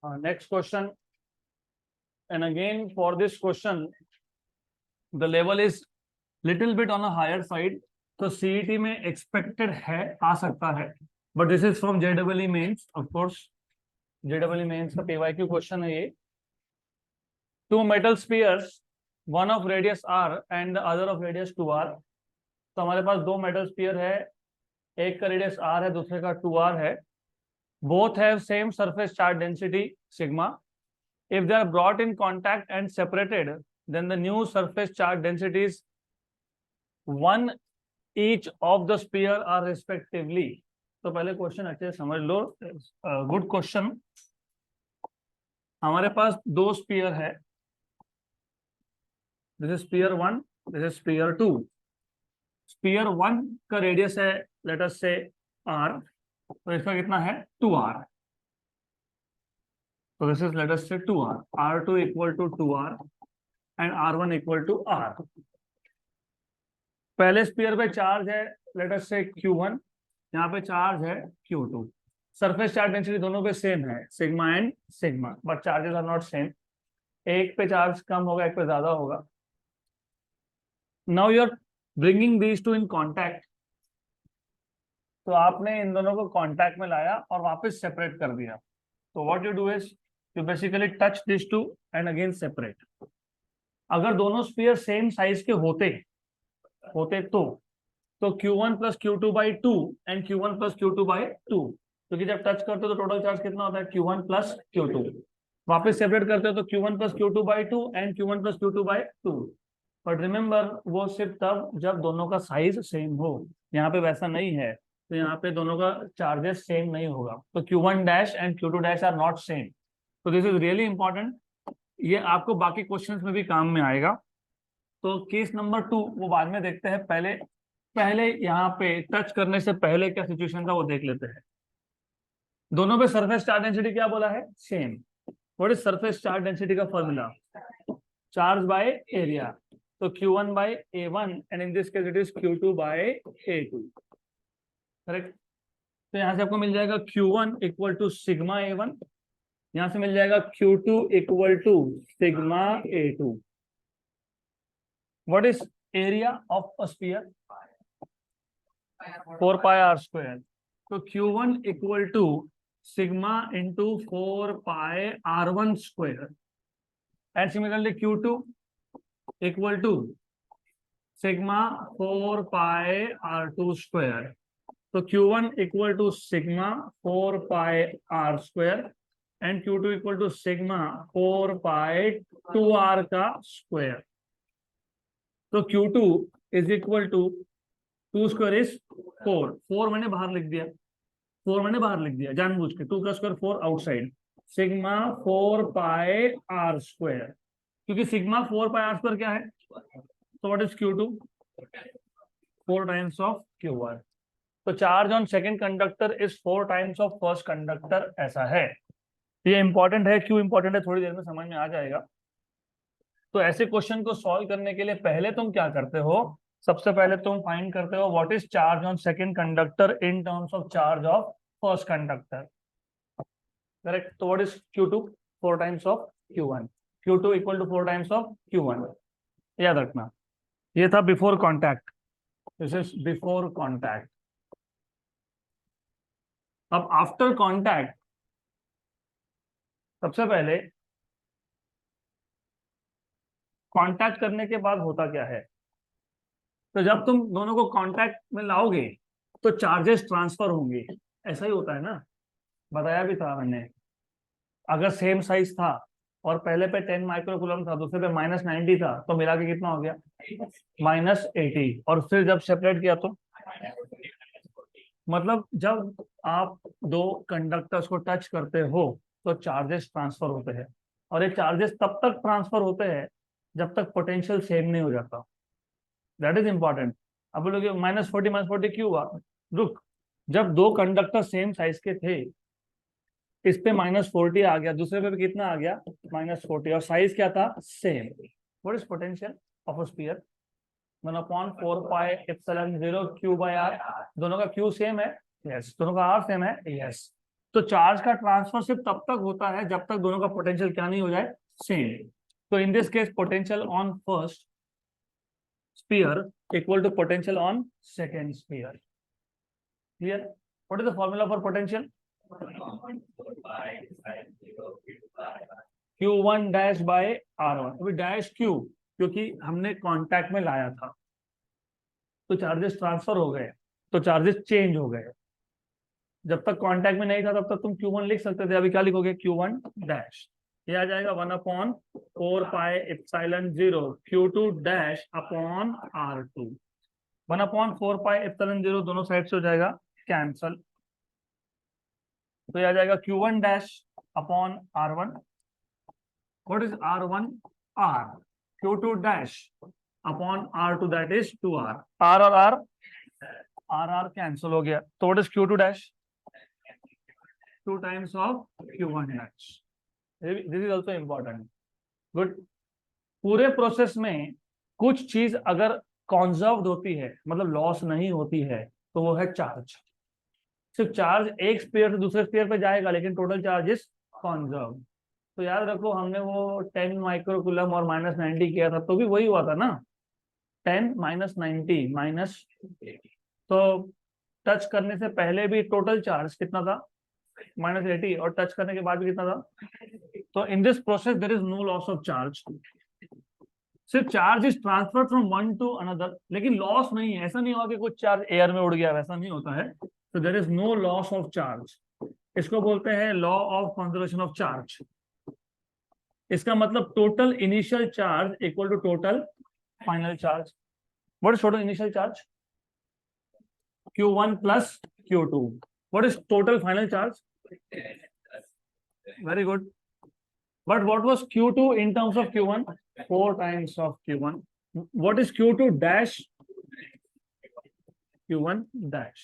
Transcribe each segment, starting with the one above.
Next question, and again for this question, the level is little bit on a higher side. तो CET में expected है, आ सकता है, but this is from JW mains, of course JW mains का PYQ question है ये. Two metal spheres, one of radius r and the other of radius 2r. तो हमारे पास दो मेटल स्पीयर है, एक का रेडियस r है, दूसरे का 2r है. Both have same surface charge density sigma. If they are brought in contact and separated, then the new surface charge densities one each of the sphere are respectively. तो पहले question अच्छे से समझ लो, good question. हमारे पास दो sphere है, this is sphere 1, this is sphere 2. Sphere 1 का radius है लेट अस से r, तो इसका कितना है 2r. So this is let us say 2r, r2 equal to 2r and r1 equal to r. पहले स्पीयर पे चार्ज है let us say q1, यहाँ पे चार्ज है q2. सरफेस चार्ज डेंसिटी दोनों पे सेम है, sigma and sigma, but charges are not same. एक पे चार्ज कम होगा, एक पे ज्यादा होगा. Now you are bringing these two in contact. तो आपने इन दोनों को कॉन्टैक्ट में लाया और वापस सेपरेट कर दिया. तो what you do is you basically touch these two and again separate. अगर दोनों स्पीयर सेम साइज के होते तो Q1 plus Q2 by 2 and Q1 plus Q2 by 2, क्योंकि जब टच करते हो तो टोटल चार्ज कितना होता है Q1 प्लस Q2. वापस सेपरेट करते हो तो Q1 plus Q2 by 2 and Q1 plus Q2 by 2. But remember वो सिर्फ तब जब दोनों का साइज सेम हो. यहाँ पे वैसा नहीं है, तो यहाँ पे दोनों का चार्जेस सेम नहीं होगा. तो Q1 dash and Q2 dash are not same. तो दिस इज रियली इंपॉर्टेंट. ये आपको बाकी क्वेश्चंस में भी काम में आएगा. तो केस नंबर 2 वो बाद में देखते हैं, पहले यहाँ पे टच करने से पहले क्या सिचुएशन था वो देख लेते हैं. दोनों पे सरफेस चार्ज डेंसिटी क्या बोला है, same. What is surface charge density का फॉर्मूला, चार्ज बाय एरिया. तो Q1 by A1 and in this case it is Q2 by A2. Correct. तो यहाँ से आपको मिल जाएगा Q1 equal to sigma A1, यहां से मिल जाएगा Q2 equal to sigma A2. What is area of a sphere, 4 pi r square. तो Q1 equal to sigma into 4 pi r1 square and similarly Q2 equal to sigma 4 pi r2 square. तो Q1 equal to sigma 4 pi r square and Q2 equal to sigma 4 pi 2r का square. तो Q2 is equal to 2 square is 4 मैंने बाहर लिख दिया, जानबूझ के. 2 का square 4 outside, sigma 4 pi r square, क्योंकि सिग्मा 4 पाई r स्क्वायर क्या है. तो what is Q2, 4 times of QR. तो charge on second conductor is 4 times of first conductor, ऐसा है. ये इंपॉर्टेंट है. क्यों इंपॉर्टेंट है थोड़ी देर में समझ में आ जाएगा. तो ऐसे क्वेश्चन को सॉल्व करने के लिए पहले तुम क्या करते हो, सबसे पहले तुम फाइंड करते हो what is charge on second conductor in terms of charge of first conductor. Correct. तो what is Q2, 4 times of Q1. Q2 equal to 4 times of Q1. याद रखना. ये था before contact, this is before contact. अब after contact, सबसे पहले contact करने के बाद होता क्या है. तो जब तुम दोनों को कांटेक्ट में लाओगे तो चार्जेस ट्रांसफर होंगे. ऐसा ही होता है ना, बताया भी था मैंने. अगर सेम साइज था और पहले पे 10 माइक्रोकूलम था, दूसरे पे -90 था, तो मिला के कितना हो गया -80. और फिर जब सेपरेट किया तो मतलब जब आप दो कंडक्टर्स को टच करते हो तो चार्जेस ट्रांसफर होते हैं. और ये चार्जेस तब तक ट्रांसफर होते हैं जब तक पोटेंशियल सेम नहीं हो जाता. That is important. अब बोलोगे -40 क्यों हुआ. रुक, जब दो कंडक्टर सेम साइज के थे, इस पे -40 आ गया, दूसरे पे भी कितना आ गया -40, और साइज क्या था same. What is potential of a sphere, 1/4 pi epsilon 0 Q by R. दोनों का Q सेम है, यस. दोनों का R सेम है, यस. तो चार्ज का ट्रांसफर सिर्फ तब तक होता है जब तक दोनों का पोटेंशियल क्या नहीं हो जाए, सेम। तो in this case potential on first sphere equal to potential on second sphere. Clear? What is the formula for potential? Q1 dash by R1। अभी डैश क्यू क्योंकि हमने कांटेक्ट में लाया था तो चार्जेस ट्रांसफर हो गए, तो चार्जेस चेंज हो गए। जब तक कांटेक्ट में नहीं था तब तक तुम Q1 लिख सकते थे, अभी क्या लिखोगे? Q1 dash. ये आ जाएगा 1/4πε0 Q2 डैश अपॉन R2। 1/4πε0 दोनों साइड से हो जाएगा कैंसल, तो ये आ जाएगा Q1 dash upon R1। What is R1? R। Q2 dash upon R2 that is 2R। R और R कैंसल हो गया, तो what is Q2 dash? 2 times of Q1 dash। This is also important। Good. पूरे process में कुछ चीज अगर कॉन्जर्व्ड होती है, मतलब लॉस नहीं होती है, तो वो है चार्ज। सिर्फ चार्ज एक स्फीयर से दूसरे स्फीयर पे जाएगा लेकिन टोटल चार्ज इज कॉन्जर्व। तो याद रखो हमने वो 10 माइक्रोकूलम और -90 किया था तो भी वही हुआ था ना, 10 - 90 माइनस। तो टच करने से पहले भी टोटल चार्ज कितना था? -80, और टच करने के बाद भी कितना था? तो in this process there is no loss of charge, सिर्फ charge is transfer from one to another, लेकिन लॉस नहीं है। ऐसा नहीं हुआ कि कुछ चार्ज एयर में उड़ गया, वैसा नहीं होता है। तो there is no loss of charge. इसको बोलते हैं law of conservation of charge. इसका मतलब total initial charge equal to total final charge. What is total initial charge? Q1 plus Q2। What is total final charge? Very good। But what was Q2 in terms of Q1? 4 times of Q1। What is Q2 dash? Q1 dash।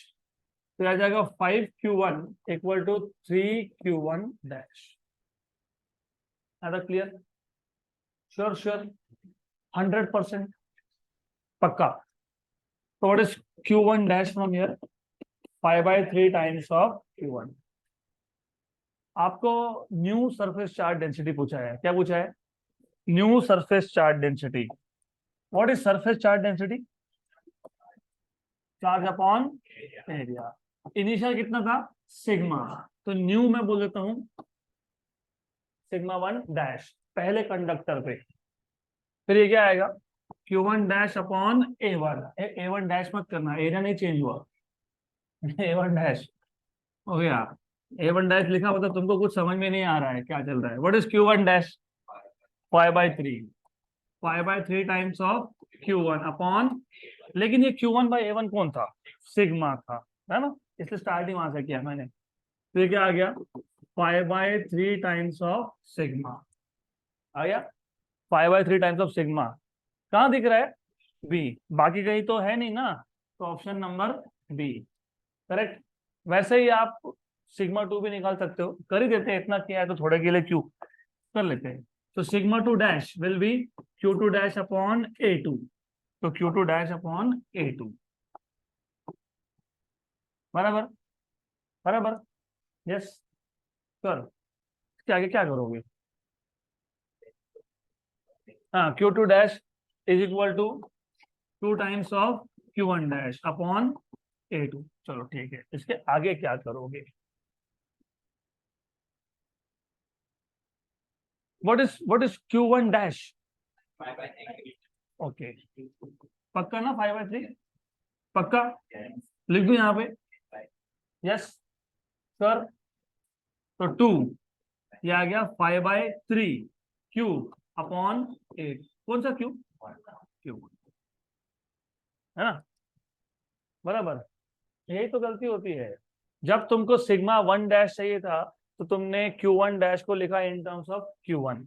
तो आ जाएगा 5Q1 equal to 3Q1 dash। Clear? Sure sure 100% पक्का। तो what is Q1 dash from here? 5/3 times of Q1। आपको new surface charge density पूछा है। क्या पूछा है? New surface charge density. What is surface charge density? Charge upon area. Initial कितना था? सिग्मा। तो न्यू मैं बोल देता हूं σ1 डैश पहले कंडक्टर पे। फिर ये क्या आएगा? Q1 dash upon A1। A1 dash मत करना, एरिया नहीं चेंज हुआ। A1 डैश हो गया। A1 डैश लिखा मतलब तुमको कुछ समझ में नहीं आ रहा है क्या चल रहा है। What is Q1 dash? 5/3। 5/3 times of Q1 upon, लेकिन ये Q1/A1 कौन था? सिग्मा था, है ना, इसलिए स्टार्टिंग वहां से किया मैंने। तो ये क्या आ गया? 5/3 टाइम्स ऑफ सिग्मा आ गया। 5/3 टाइम्स ऑफ सिग्मा कहाँ दिख रहा है? बी। बाकी कहीं तो है नहीं ना, तो ऑप्शन नंबर बी करेक्ट। वैसे ही आप σ2 भी निकाल सकते हो, कर ही देते हैं, इतना किया है तो थोड़े के लिए क्यों, कर लेते हैं। तो σ2 dash will be Q2 dash upon A2। तो Q2 डैश अपॉन A2 बराबर बराबर। यस कर, क्या आगे क्या करोगे? हाँ, Q2 dash is equal to 2 times of Q1 dash upon A2। चलो ठीक है, इसके आगे क्या करोगे? what is Q1 dash? Okay, पक्का ना 5/3? पक्का? लिख दो यहाँ पे। Yes sir. तो 2 ये आ गया 5/3 Q अपॉन 8। कौन सा Q? Q है ना, बराबर। यही तो गलती होती है, जब तुमको σ1 डैश चाहिए था तो तुमने Q1 डैश को लिखा इन टर्म्स ऑफ Q1।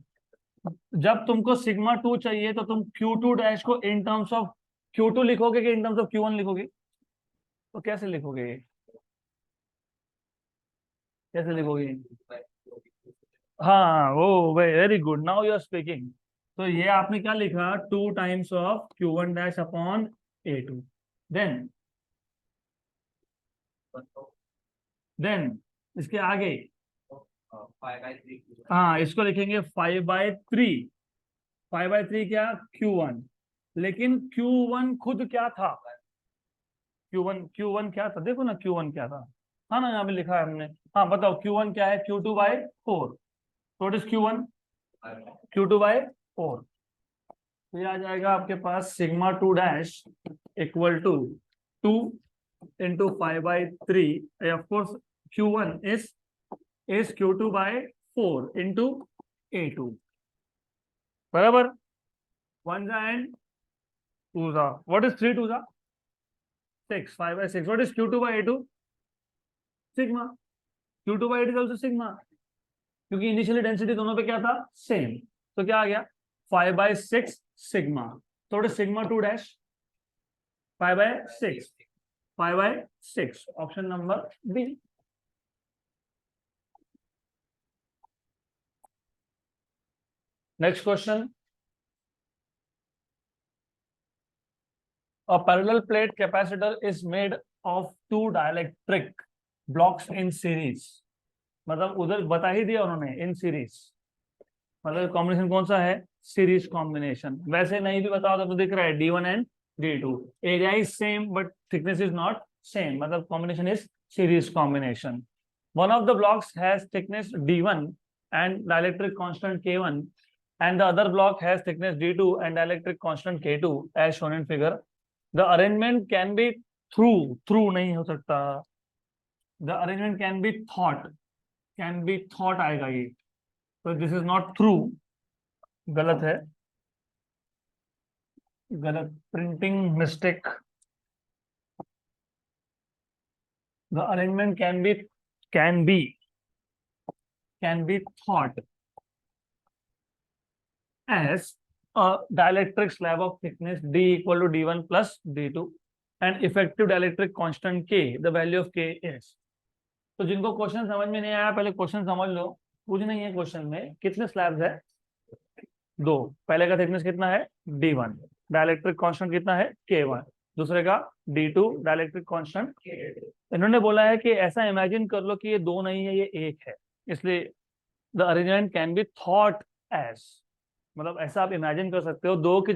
जब तुमको σ2 चाहिए तो तुम Q2 डैश को इन टर्म्स ऑफ Q2 लिखोगे कि इन टर्म्स ऑफ Q1 लिखोगे? तो कैसे लिखोगे, कैसे लिखोगे? हाँ वो very good, now you are speaking. तो ये आपने क्या लिखा? 2 times of Q1 dash upon A2। Then इसके आगे हाँ इसको लिखेंगे 5/3। 5/3 क्या Q1, लेकिन Q1 खुद क्या था, Q1 क्या था, देखो ना Q1 क्या था। हाँ ना यहाँ पे लिखा है हमने। हाँ बताओ Q1 क्या है, Q2/4। तो व्हाट इज Q1, Q2/4। तो ये आ जाएगा आपके पास sigma two dash equal to 2 × 5/3। Of course Q1 is Q2/4 into A2, बराबर। वन जा एंड टू जा, व्हाट इज 3 2 जा 6, 5/6, what is Q2/A2, sigma. Q2/8 is also sigma, क्योंकि इनिशियली डेंसिटी दोनों पे क्या था, सेम। तो क्या आ गया 5/6 सिग्मा। तो sigma two dash 5/6, 5/6, option number B. Next question, a parallel plate capacitor is made of two dielectric blocks in series। मतलब उधर बता ही दिया उन्होंने, इन सीरीज, मतलब कॉम्बिनेशन कौन सा है, सीरीज कॉम्बिनेशन। वैसे नहीं भी बताओ तो दिख रहा है D1 and D2, area is same but thickness is not same, मतलब combination is series combination. One of the blocks has thickness D1 and dielectric constant K1 and the other block has thickness D2 and dielectric constant K2 as shown in figure। the arrangement can be through नहीं हो सकता, the arrangement can be thought आएगा ये, तो this is not through, गलत है, गलत, printing mistake. the arrangement can be thought as a dielectric slab of thickness D equal to D1 plus D2 and effective dielectric constant K, the value of K is। तो जिनको question समझ में नहीं आया पहले क्वेश्चन समझ लो। कुछ नहीं है क्वेश्चन में, कितने स्लैब्स है, दो। पहले का थिकनेस कितना है D1, डाइलेक्ट्रिक कांस्टेंट कितना है K1, दूसरे का D2 डाइलेक्ट्रिक कांस्टेंट K2। इन्होंने बोला है कि ऐसा इमेजिन कर लो कि ये दो नहीं है, ये एक है, इसलिए the arrangement can be thought as, मतलब ऐसा आप इमेजिन कर सकते हो दो की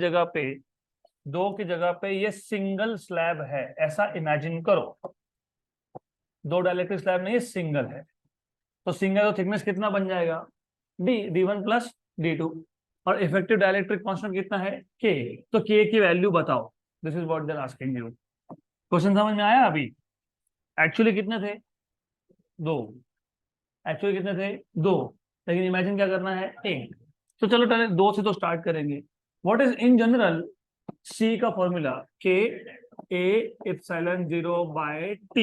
जगह पे ये सिंगल स्लैब है, ऐसा इमेजिन करो। दो डाइलेक्ट्रिक स्लैब नहीं, सिंगल है, तो सिंगल तो थिकनेस कितना बन जाएगा D1 प्लस D2, और इफेक्टिव डाइलेक्ट्रिक कांस्टेंट कितना है K। तो K की वैल्यू बताओ, this is what they are asking you. Question समझ में आया अभी। एक्चुअली कितने थे, दो, एक्चुअली कितने थे दो, लेकिन इमेजिन क्या करना है एक। तो चलो पहले दो से तो स्टार्ट करेंगे। What is in general C का formula, K A epsilon 0/T।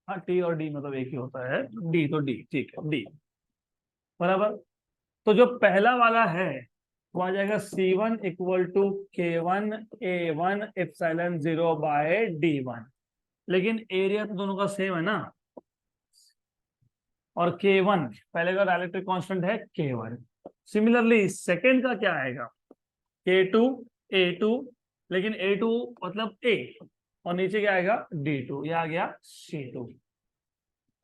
हाँ T और D मतलब एक ही होता है, D तो D, ठीक है D, बराबर। तो जो पहला वाला है वो आ जाएगा C1 equal to K1 A1 epsilon 0/D1, लेकिन एरिया तो दोनों का सेम है ना, और K1 पहले का डाइलेक्ट्रिक कांस्टेंट है K1। सिमिलरली सेकंड का क्या आएगा, K2 A2, लेकिन A2 मतलब A, और नीचे क्या आएगा D2, ये आ गया C2।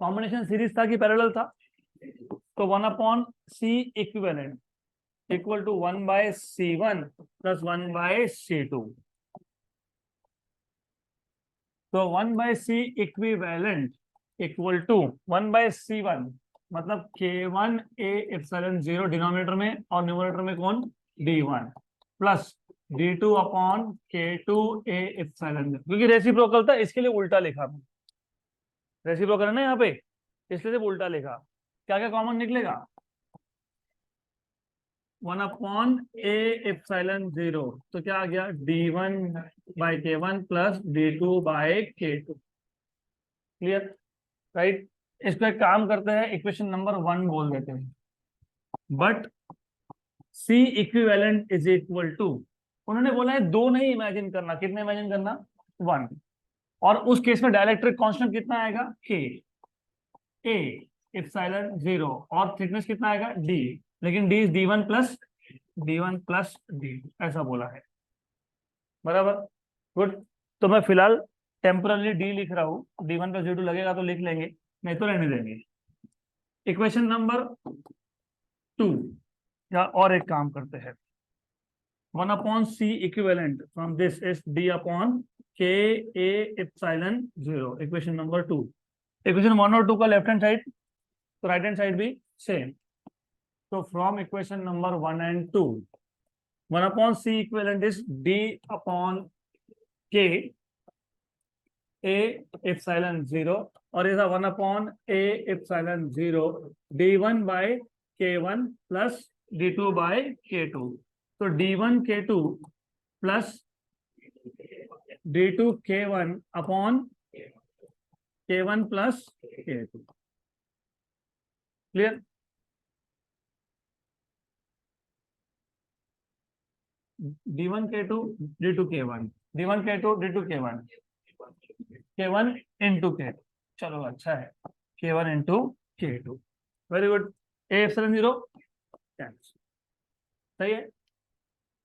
कॉम्बिनेशन सीरीज था कि पैरेलल था, तो 1/C equivalent equal to 1/C1 plus 1/C2। तो 1/C equivalent equal to 1/C1 मतलब K1 A एप्सिलॉन 0 डिनोमिनेटर में, और न्यूमरेटर में कौन D1 plus D2 upon K2 A epsilon 0, क्योंकि रेसिप्रोकल था इसके लिए उल्टा लिखा, रेसिप्रोकल है ना यहाँ पे, इसलिए सिर्फ उल्टा लिखा। क्या क्या कॉमन निकलेगा, 1/A एप्सिलॉन 0, तो क्या आ गया D1/K1 plus D2/K2। Clear, right. इसको एक काम करते हैं, इक्वेशन नंबर 1 बोल देते हैं, but C equivalent is equal to, उन्होंने बोला है दो नहीं इमेजिन करना, कितने इमेजिन करना 1, और उस केस में डाइलेक्ट्रिक कांस्टेंट कितना आएगा K A एप्सिलॉन 0, और थिकनेस कितना आएगा D, लेकिन D is D1 plus D, ऐसा बोला है, बराबर। गुड। तो मैं फिलहाल टेम्परली डी लिख रहा हूँ, D1 प्लस D2 लगेगा तो लिख लेंगे, नहीं तो रहने देंगे। इक्वेशन नंबर 2, या और एक काम करते हैं, 1/c equivalent from this is D upon K A epsilon 0, equation number 2। Equation 1 और 2 का लेफ्ट हैंड साइड तो राइट हैंड साइड भी same. So from equation number 1 and 2, 1/c equivalent is D upon K A epsilon 0, और इधर 1/a epsilon 0 D1 by K1 plus D2 by K2। तो D1 K2 plus D2 K1 upon K1 plus K2। क्लियर? D1 K2 D2 K1, D1 K2 D2 K1, K1 into K, चलो अच्छा है, K1 into K2, very good. A epsilon 0 सही है,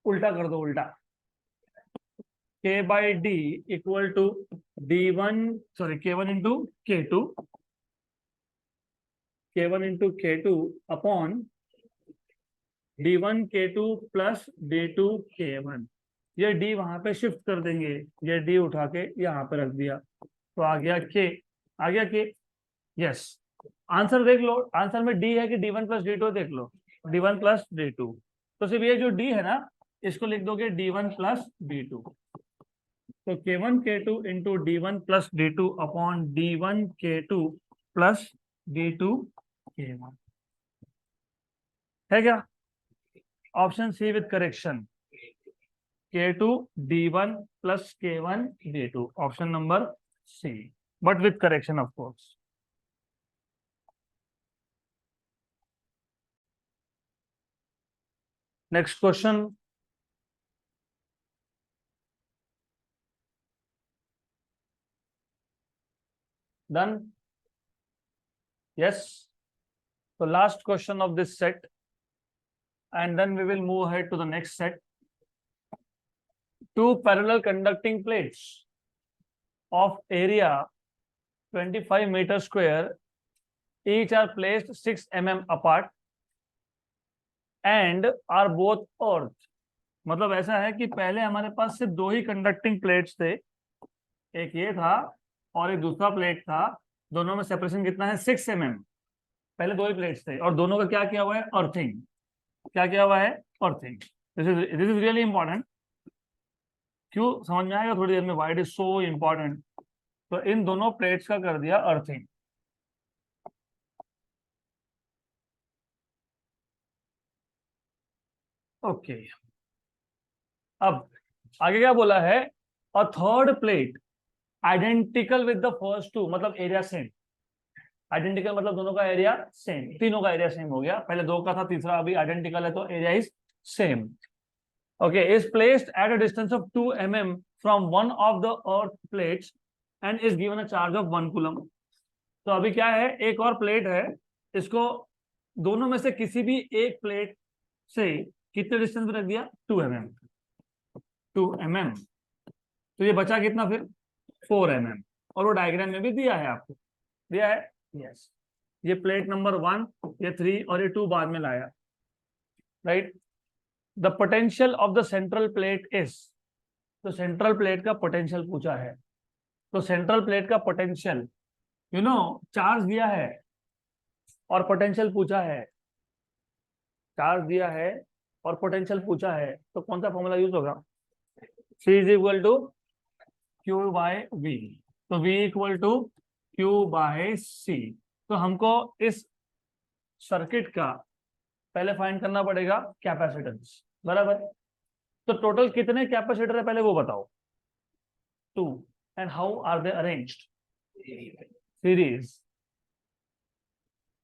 उल्टा कर दो, उल्टा, K by D equal to D1 sorry K1 into K2, K1 into K2 upon D1 K2 plus D2 K1। ये D वहां पे शिफ्ट कर देंगे, ये D उठा के यहाँ पे रख दिया, तो आ गया K, आ गया K। यस, आंसर देख लो, आंसर में D है कि D1 प्लस D2, देख लो, D1 प्लस D2, तो सिर्फ ये जो D है ना, इसको लिख दोगे D1 प्लस D2। तो K1 K2 into D1 plus D2 upon D1 K2 plus D2 K1, है क्या? Option C with correction, K2 D1 plus K1 D2, option number C, but with correction of course. Next question, done? Yes, तो last question of this set and then we will move ahead to the next set. Two parallel conducting plates of area 25 meter square each are placed 6 mm apart and are both earth। मतलब ऐसा है कि पहले हमारे पास सिर्फ दो ही conducting plates थे, एक ये था और एक दूसरा प्लेट था, दोनों में सेपरेशन कितना है 6 mm। पहले दो ही प्लेट्स थे और दोनों का क्या किया हुआ है, अर्थिंग, क्या किया हुआ है, earthing. This is really important, क्यों समझ में आएगा थोड़ी देर में, why it is so important. तो इन दोनों प्लेट्स का कर दिया अर्थिंग, ओके। अब आगे क्या बोला है, a third plate identical with the first two, मतलब एरिया सेम, आइडेंटिकल मतलब दोनों का एरिया सेम, तीनों का एरिया सेम हो गया, पहले दो का था, तीसरा अभी आइडेंटिकल है तो area is same, okay. Is placed at a distance of 2 mm from one of the earth plates and is given a charge of 1 coulomb. तो अभी क्या है, एक और प्लेट है, इसको दोनों में से किसी भी एक प्लेट से कितने डिस्टेंस पे रख दिया, 2 mm, 2 mm, तो ये बचा कितना फिर, 4 mm, और वो डायग्राम में भी दिया है, आपको दिया है, यस। ये प्लेट नंबर 1, ये 3 और ये 2 बाद में लाया, right. The potential of the central plate is, तो सेंट्रल प्लेट का पोटेंशियल पूछा है, तो सेंट्रल प्लेट का पोटेंशियल, यू नो, चार्ज दिया है और पोटेंशियल पूछा है, चार्ज दिया है और पोटेंशियल पूछा है, तो कौन सा फॉर्मूला यूज होगा, C is equal to Q by V, तो V equal to Q by C। तो हमको इस सर्किट का पहले फाइंड करना पड़ेगा कैपेसिटेंस, बराबर। तो टोटल कितने कैपेसिटर है पहले वो बताओ, 2, and how are they arranged, series,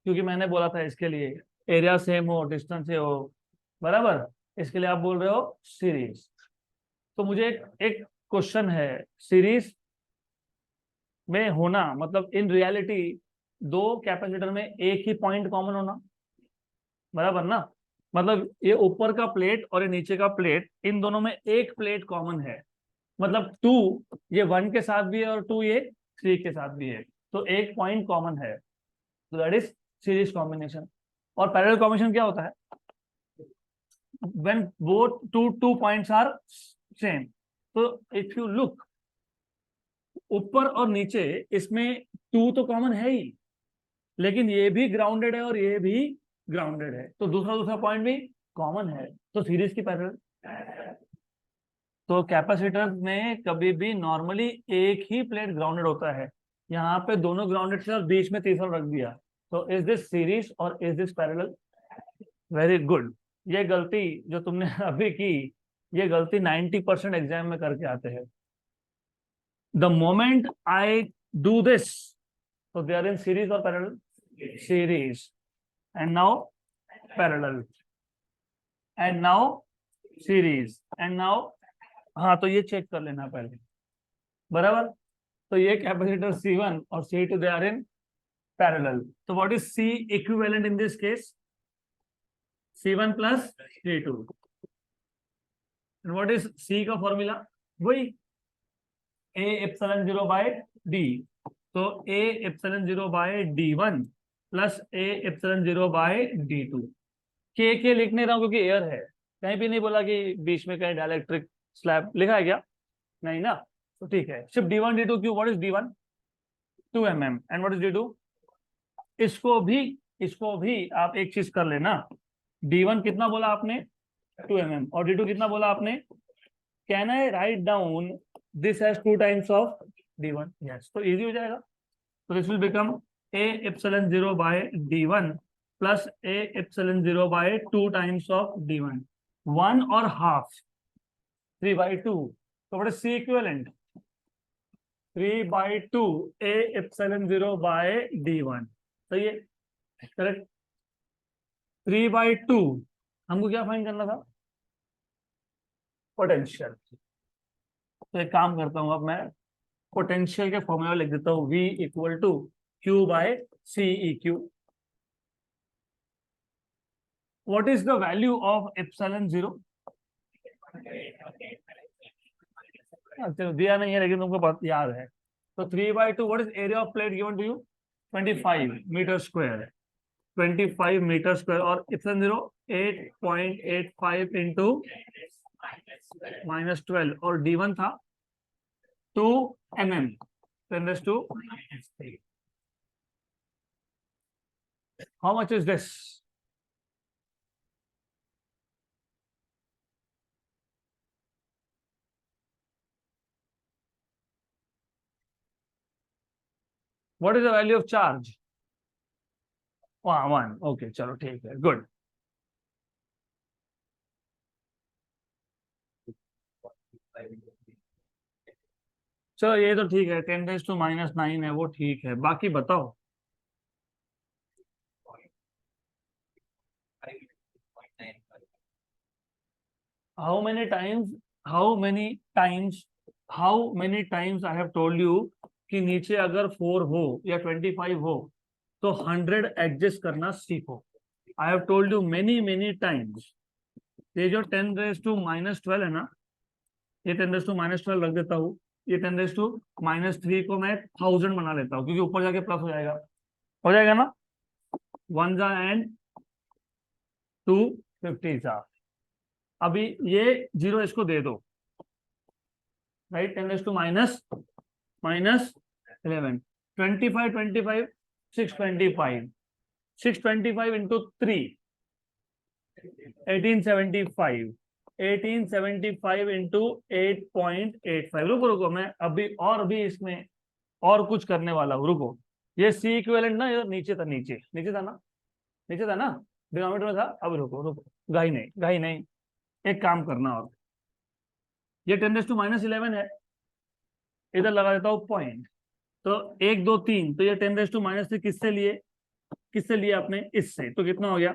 क्योंकि मैंने बोला था इसके लिए एरिया सेम हो, डिस्टेंस से हो, बराबर, इसके लिए आप बोल रहे हो सीरीज। तो मुझे एक क्वेश्चन है, सीरीज में होना मतलब इन रियलिटी दो कैपेसिटर में एक ही पॉइंट कॉमन होना, बराबर ना, मतलब ये ऊपर का प्लेट और ये नीचे का प्लेट, इन दोनों में एक प्लेट कॉमन है, मतलब 2 ये 1 के साथ भी है और 2 ये 3 के साथ भी है, तो एक पॉइंट कॉमन है, तो दैट इज सीरीज कॉम्बिनेशन। और पैरेलल कॉम्बिनेशन क्या होता है? when both two points are same। तो if you look ऊपर और नीचे, इसमें 2 तो कॉमन है ही, लेकिन ये भी ग्राउंडेड है और ये भी ग्राउंडेड है, तो दूसरा दूसरा पॉइंट भी कॉमन है, तो सीरीज की पैरेलल। तो कैपेसिटर में कभी भी नॉर्मली एक ही प्लेट ग्राउंडेड होता है, यहाँ पे दोनों ग्राउंडेड से और बीच में तीसरा रख दिया, तो इज दिस सीरीज और is this parallel? Very good. ये गलती जो तुमने अभी की, ये गलती 90% एग्जाम में करके आते हैं। The moment I do this, so they are in series or parallel? Series। And now parallel। And now series। And now, हाँ तो ये चेक कर लेना पहले, बराबर। तो ये कैपेसिटर C1 और C2 they are in parallel, तो what is C equivalent in this case? C1 plus C2। And what is C का फॉर्मूला? वही A एप्सिलॉन 0 बाय D। तो A epsilon 0 by D1 plus A epsilon 0 by D2। के लिख नहीं रहा हूं क्योंकि एयर है, कहीं भी नहीं बोला कि बीच में कहीं डाइलेक्ट्रिक स्लैब लिखा है क्या? नहीं ना, तो ठीक है। सिर्फ D1 D2 क्यों? What is D1? 2 mm। And what is D2? इसको भी आप एक चीज कर लेना, D1 कितना बोला आपने? 2 mm। और D2 कितना बोला आपने? Can I write down this as 2 times of D1? Yes, तो इजी हो जाएगा। तो this will become A epsilon 0 by D1 plus A epsilon 0 by 2 times of D1। 1 और हाफ 3/2, तो what is C equivalent? 3/2 A epsilon 0 by D1। तो ये correct. 3/2 हमको क्या फाइंड करना था? पोटेंशियल। तो एक काम करता हूं, अब मैं पोटेंशियल के फॉर्मूला लिख देता हूं, V equal to Q by CEQ। What is the value of epsilon 0? चलो दिया नहीं है लेकिन तुमको याद है। तो 3/2, what is area of plate given to you? 25 metre square. 25 metre square, और एप्सिलॉन 0 8.85 इंटू -12, और D1 था 2 mm 10⁻⁻3। How much is this? What is the value of charge? 1। Okay चलो ठीक है, गुड। चलो ये तो ठीक है, 10⁻⁻9 है, वो ठीक है। बाकी बताओ। How many times how many times how many times I have told you कि नीचे अगर 4 हो या 25 हो तो 100 एडजस्ट करना सीखो। I have told you many many times. ये जो 10⁻⁻12 है ना, ये 10⁻⁻12 रख देता हूँ, ये 10⁻⁻3 को मैं 1000 बना लेता हूँ, क्योंकि ऊपर जाके प्लस हो जाएगा ना। 1 जा एंड 2 50 जा। अभी ये 0 इसको दे दो, राइट। 10⁻⁻11 25 25 625 625 into 3 1875 1875 into 8.85। रुको रुको, मैं अभी और भी इसमें और कुछ करने वाला हूँ, रुको। ये C इक्विवेलेंट ना, ये नीचे था, नीचे था ना, नीचे था ना, डिनोमिनेटर में था। अब रुको रुको, गाही नहीं, एक काम करना। और ये 10⁻11 है, इधर लगा देता हूँ पॉइंट। तो 1 2 3, तो ये 10⁻3 किससे लिए आपने? इससे। तो कितना हो गया?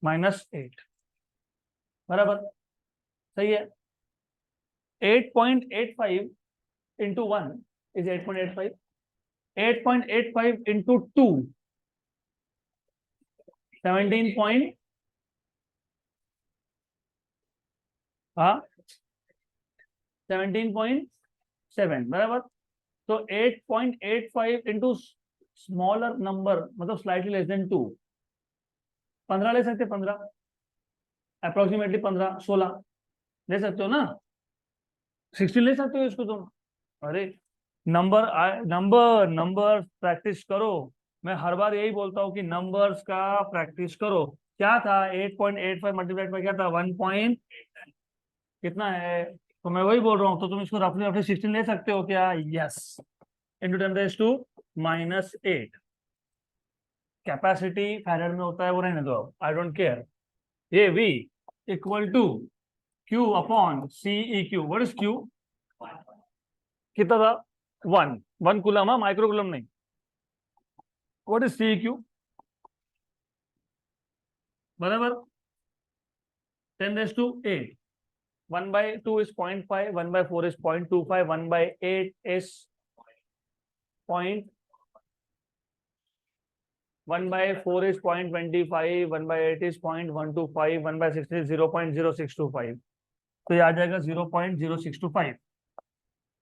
-8, बराबर। सही है। 8.85 इंटू 1 इज 8.85। 8.85 इंटू 2 17 पॉइंट, हाँ 17.7 बराबर। तो 8.85 इंटू स्मॉलर नंबर मतलब स्लाइटली लेस देन 2, 15 ले सकते, 15 अप्रोक्सीमेटली 15 16 ले सकते हो ना, 16 ले सकते हो इसको तुम। अरे नंबर नंबर नंबर प्रैक्टिस करो। मैं हर बार यही बोलता हूँ कि नंबर्स का प्रैक्टिस करो। क्या था 8.85 मल्टीप्लाइड बाय क्या था 1 पॉइंट कितना है, तो मैं वही बोल रहा हूँ, तो तुम इसको रफली रफली 16 ले सकते हो क्या, यस, इंटू 10⁻⁸ कैपेसिटी फैराड में होता है, वो रहने दो, आई डोंट केयर। ये V equal to Q upon CE Q. What is Q, कितना था 1 1 कूलम, माइक्रो कूलम नहीं। व्हाट इज CE क्यू बराबर 10⁸ 1 by 2 is 0.5, 1 by 4 is 0.25, 1 by 8 is 1 by 4 is 0.25, 1 by 8 is 0.125, 1 by 6 is 0.0625। तो ये आ जाएगा 0.0625,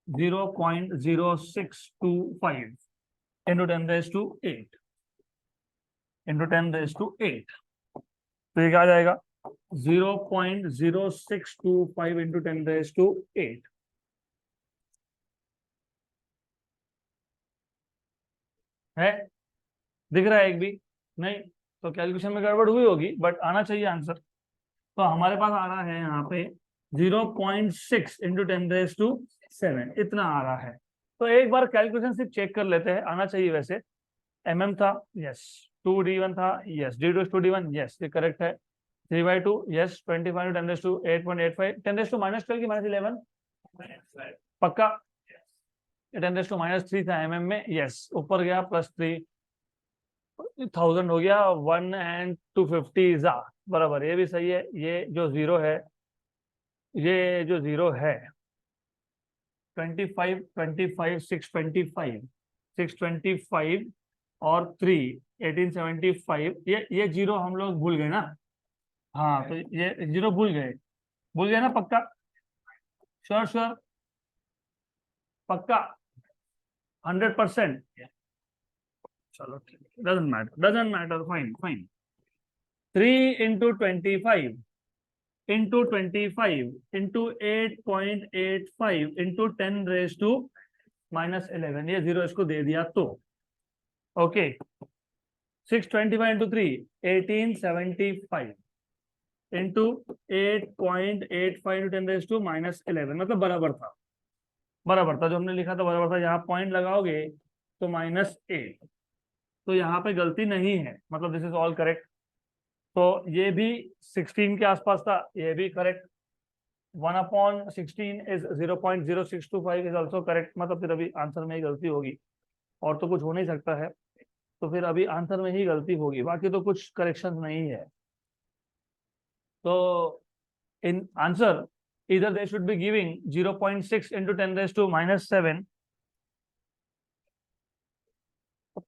0.0625 into 10⁸ into 10⁸। तो ये क्या आ जाएगा 0.0625 इंटू 10⁸ है, दिख रहा है एक भी नहीं, तो कैलकुलेशन में गड़बड़ हुई होगी, बट आना चाहिए आंसर। तो हमारे पास आ रहा है यहाँ पे 0.6 इंटू 10⁻⁷ इतना आ रहा है। तो एक बार कैलकुलेशन सिर्फ चेक कर लेते हैं, आना चाहिए वैसे। था, यस। 2D1 था, yes. D2 is 2D1, yes, ये करेक्ट है। 3/2, यस। 25 10⁻8.85, 10⁻⁻12 की -11 पक्का। 10⁻³ था में, यस, ऊपर गया +3 1000 हो गया, 1 and 250 बराबर, ये भी सही है। ये जो जीरो है, ये जो जीरो है 25 25 625 625 और 3 1875, ये जीरो हम लोग भूल गए ना। हाँ, तो ये जीरो भूल गए ना पक्का, श्योर श्योर, पक्का 100%। चलो ठीक है, doesn't matter, fine fine. 3 into 25 into 25 into 8.85 into 10⁻⁻11, ये जीरो इसको दे दिया तो ओके। 625 इंटू 3 1875 इंटू 8.85 इंटू 10⁻⁻11, मतलब बराबर था, जो हमने लिखा था बराबर था। यहाँ पॉइंट लगाओगे तो -8, तो यहाँ पे गलती नहीं है, मतलब दिस इज ऑल करेक्ट। तो ये भी 16 के आसपास था, ये भी correct. 1/16 is 0.0625 is also correct, मतलब फिर अभी आंसर में ही गलती होगी, और तो कुछ हो नहीं सकता है, तो फिर अभी आंसर में ही गलती होगी, बाकी तो कुछ करेक्शन नहीं है। तो इन आंसर इधर they should be giving 0.6 into 10⁻⁻7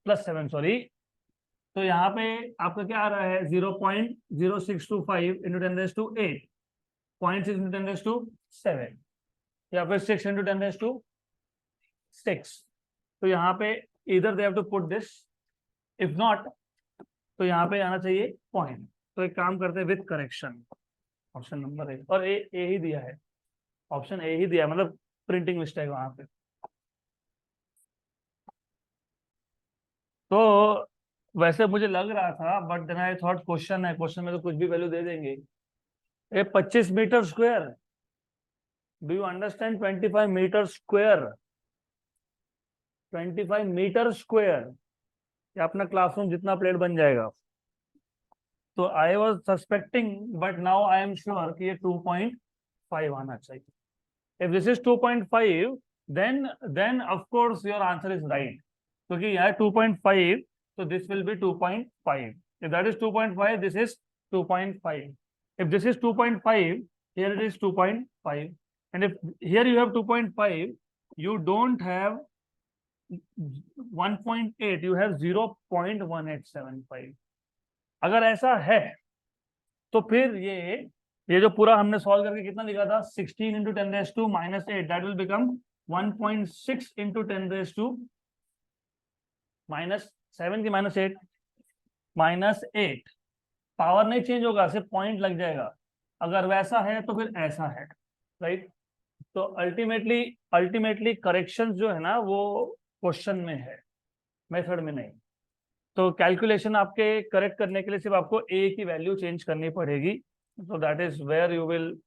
+7, sorry. तो यहाँ पे आपका क्या आ रहा है 0.0625 इंटू 10⁻8, 0.6 इंटू 10⁻7, या फिर 6 इंटू 10⁻6। तो यहाँ पे इधर they have to put this, if not तो यहाँ पे आना चाहिए पॉइंट। तो एक काम करते हैं विथ करेक्शन, ऑप्शन नंबर ए, और ए ही दिया है, ऑप्शन ए ही दिया है, मतलब प्रिंटिंग मिस्टेक वहां पे। तो वैसे मुझे लग रहा था, but then I thought question है, क्वेश्चन में तो कुछ भी वैल्यू दे देंगे। ये 25 metre square, do you understand, 25 metre square, 25 metre square, ये अपना क्लासरूम जितना प्लेट बन जाएगा। तो I was suspecting, but now I am sure कि ये 2.5 आना चाहिए। If this is 2.5, then of course your answer is right, क्योंकि यहाँ 2.5, so this will be 2.5। if that is 2.5, this is 2.5। if this is 2.5, here it is 2.5, and if here you have 2.5, you don't have 1.8, you have 0.1875। अगर ऐसा है तो फिर ये ये जो पूरा हमने सॉल्व करके कितना लिखा था 16 into 10⁻⁻8 that will become 1.6 into 10⁻⁻7 की -8 -8 पावर नहीं चेंज होगा, सिर्फ पॉइंट लग जाएगा। अगर वैसा है तो फिर ऐसा है, राइट। तो अल्टीमेटली अल्टीमेटली करेक्शन जो है ना वो क्वेश्चन में है, मेथड में नहीं। तो कैलकुलेशन आपके करेक्ट करने के लिए सिर्फ आपको ए की वैल्यू चेंज करनी पड़ेगी। So that is where you will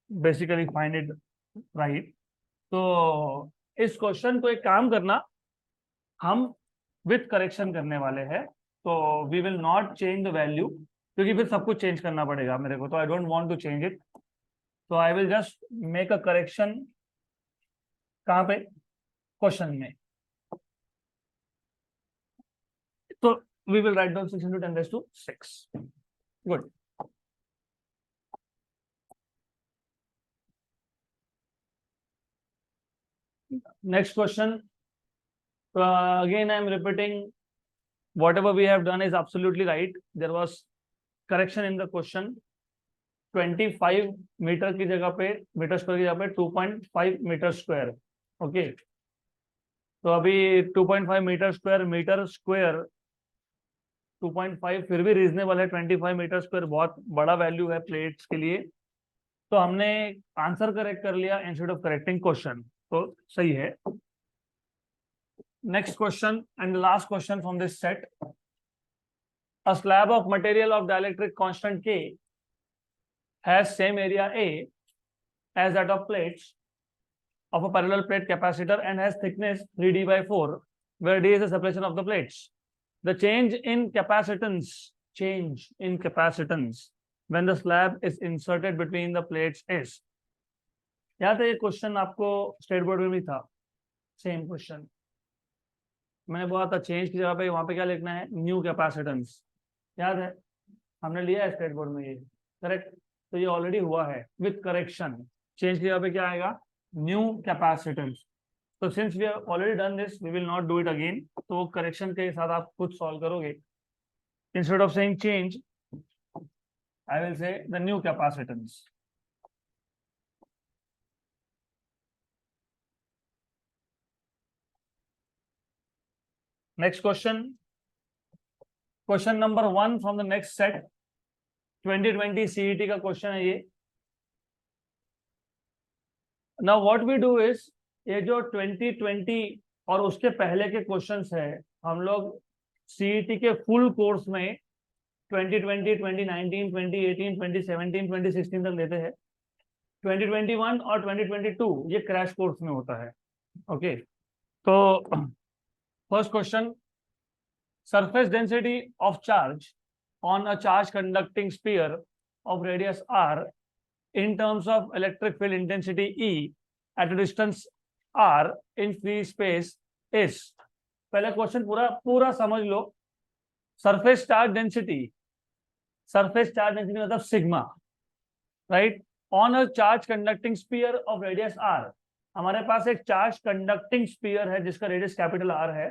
basically find it right. तो इस क्वेश्चन को एक काम करना, हम विथ करेक्शन करने वाले हैं, तो we will not change the value, क्योंकि फिर सब कुछ चेंज करना पड़ेगा मेरे को, तो I don't want to change it. तो I will just make a correction कहाँ पे, क्वेश्चन में। तो we will write down 6 into 10⁻⁶ good. Next question. Again, I am repeating whatever we have done is absolutely right. There was correction in the question. 25 metre की जगह पे, metre square की जगह पे 2.5 मीटर स्क्वायर। ओके, तो अभी 2.5 metre square 2.5 फिर भी रीजनेबल है। 25 मीटर स्क्वायर बहुत बड़ा वैल्यू है प्लेट्स के लिए। तो हमने आंसर करेक्ट कर लिया इंस्टेड ऑफ करेक्टिंग क्वेश्चन, तो सही है। Next question and the last question from this set. A slab of material of dielectric constant K has same area A as that of plates of a parallel plate capacitor and has thickness 3d/4, where d is the separation of the plates. The change in capacitance when the slab is inserted between the plates is. याद है ये question आपको state board में भी था, same question. मैंने बोला था चेंज की जगह पे वहां पे क्या लिखना है, न्यू कैपेसिटेंस। याद है, हमने लिया है स्टेट बोर्ड में ये, करेक्ट। तो ये ऑलरेडी हुआ है विथ करेक्शन। चेंज की जगह पे क्या आएगा, न्यू कैपेसिटेंस। तो since we have already done this we will not do it again. तो करेक्शन के साथ आप खुद सॉल्व करोगे। Instead of saying change I will say the new capacitance. Next question, question number 1 from the next set. 2020 CET का question है ये। Now what we do is, ये जो 2020 और उसके पहले के क्वेश्चंस है, हम लोग सीईटी के फुल कोर्स में 2020, 2019, 2018, 2017, 2016 तक लेते हैं। 2021 और 2022 ये क्रैश कोर्स में होता है। ओके, तो first question, surface density of charge on a charge conducting sphere of radius r in terms of electric field intensity E at a distance r in free space is. पहले question पूरा समझ लो। Surface charge density मतलब sigma, right, on a charge conducting sphere of radius r। हमारे पास एक charge conducting sphere है जिसका radius capital R है,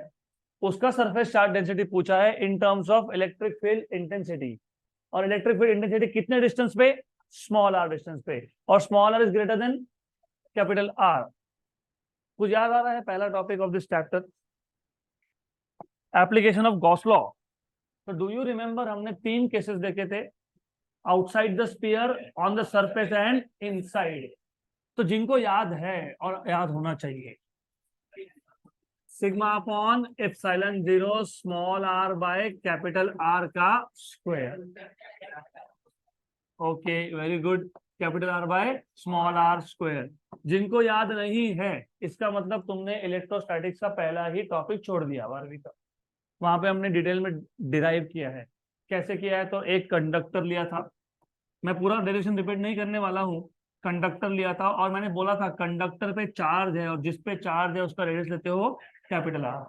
उसका सरफेस चार्ज डेंसिटी पूछा है इन terms of electric field intensity. और इलेक्ट्रिक फील्ड इंटेंसिटी कितने डिस्टेंस पे, स्मॉल r डिस्टेंस पे, और small r is greater than capital R। कुछ याद आ रहा है, पहला topic of this chapter, application of Gauss law. तो डू यू रिमेंबर हमने 3 केसेस देखे थे, outside the sphere, on the surface and inside. तो जिनको याद है और याद होना चाहिए, sigma upon epsilon 0 small r by capital R का square. Okay, very good, capital R by small r square. जिनको याद नहीं है इसका मतलब तुमने इलेक्ट्रोस्टैटिक्स का पहला ही टॉपिक छोड़ दिया 12वीं का। वहां पे हमने डिटेल में डिराइव किया है। कैसे किया है, तो एक कंडक्टर लिया था, मैं पूरा डेरिवेशन रिपीट नहीं करने वाला हूँ। कंडक्टर लिया था और मैंने बोला था कंडक्टर पे चार्ज है और जिस पे चार्ज है उसका रेडियस लेते हो कैपिटल R।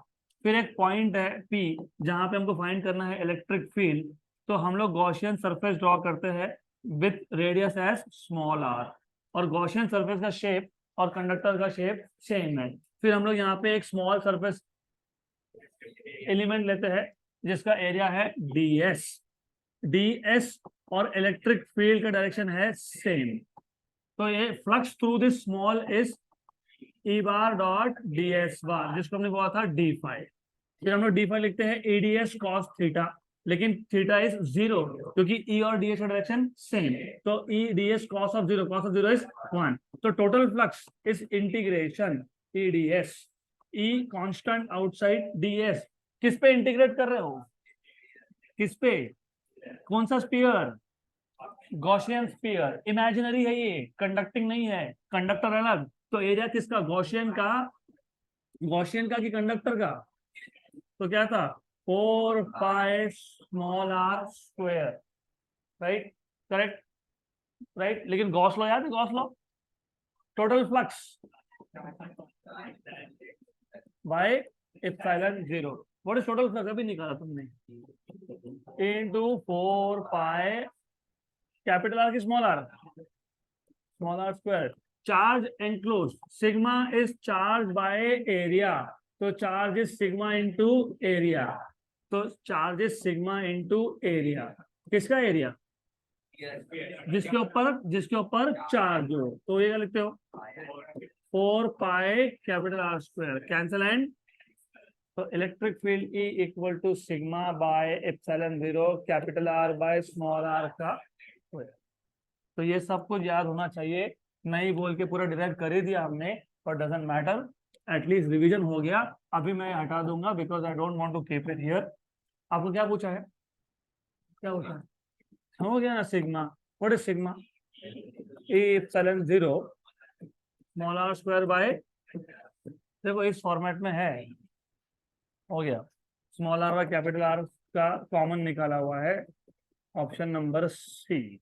फिर एक पॉइंट है P जहां पे हमको फाइंड करना है इलेक्ट्रिक फील्ड। तो हम लोग गॉसियन सरफेस ड्रॉ करते हैं with radius as small r, और गॉसियन सरफेस का शेप और कंडक्टर का शेप सेम है। फिर हम लोग यहाँ पे एक स्मॉल सरफेस एलिमेंट लेते हैं जिसका एरिया है ds और इलेक्ट्रिक फील्ड का डायरेक्शन है सेम, तो ये flux through this small is E bar dot D S bar, जिसको हमने बोला था डी फाई। फिर हम लोग डी फाई लिखते हैं एडीएस कॉस थीटा, लेकिन थीटा इज जीरो क्योंकि ई और डी एस का डायरेक्शन सेम, तो E D S cos of zero is 1। तो total flux is integration E D S, E constant outside D S. किस पे इंटीग्रेट कर रहे हो, किस पे, कौन सा स्पीयर, गॉसियन स्पीयर। इमेजिनरी है ये, कंडक्टिंग नहीं है, कंडक्टर अलग। तो एरिया किसका, गॉसियन का, गॉसियन का कि कंडक्टर का, तो क्या था 4 pi small are square, right, correct, right. लेकिन गॉस लॉ याद है, Gauss law, total flux by epsilon zero. What is total flux, अभी निकाला तुमने, इनटू 4 पाई कैपिटल आर की small are square. Charge enclose, sigma is charge by area, तो charge is sigma into area, तो charge is sigma into area. किसका area, जिसके ऊपर charge हो, तो ये क्या लिखते हो 4 pi capital R square, cancel and, तो electric field E equal to sigma by epsilon zero capital R by small R का स्क्वायर। तो ये सब कुछ याद होना चाहिए, नहीं बोल के पूरा डिराइव कर ही दिया हमने, पर डजंट मैटर, एटलीस्ट रिवीजन हो गया। अभी मैं हटा दूंगा because I don't want to keep it here. आपको क्या पूछा है, क्या पूछा है, हो गया ना sigma, what is sigma, E epsilon zero small are square by, देखो इस फॉर्मेट में है, हो गया, small r by capital r का कॉमन निकाला हुआ है, option number C,